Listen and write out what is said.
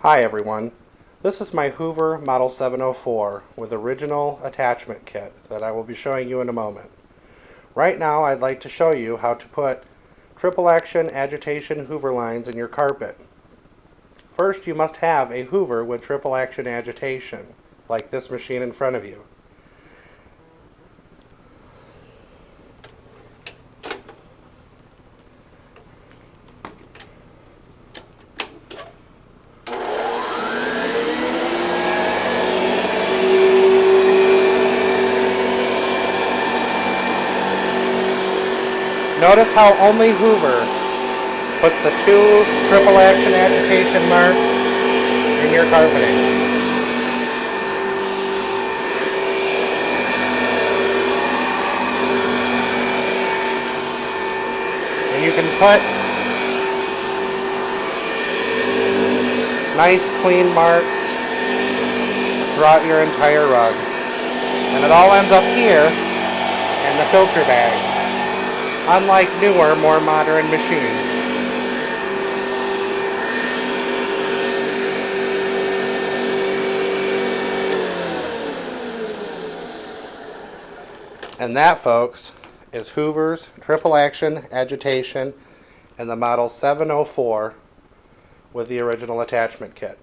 Hi everyone, this is my Hoover Model 704 with original attachment kit that I will be showing you in a moment. Right now I'd like to show you how to put triple action agitation Hoover lines in your carpet. First you must have a Hoover with triple action agitation, like this machine in front of you. Notice how only Hoover puts the two triple action agitation marks in your carpeting. And you can put nice clean marks throughout your entire rug. And it all ends up here in the filter bag, unlike newer, more modern machines. And that, folks, is Hoover's triple action agitation and the Model 704 with the original attachment kit.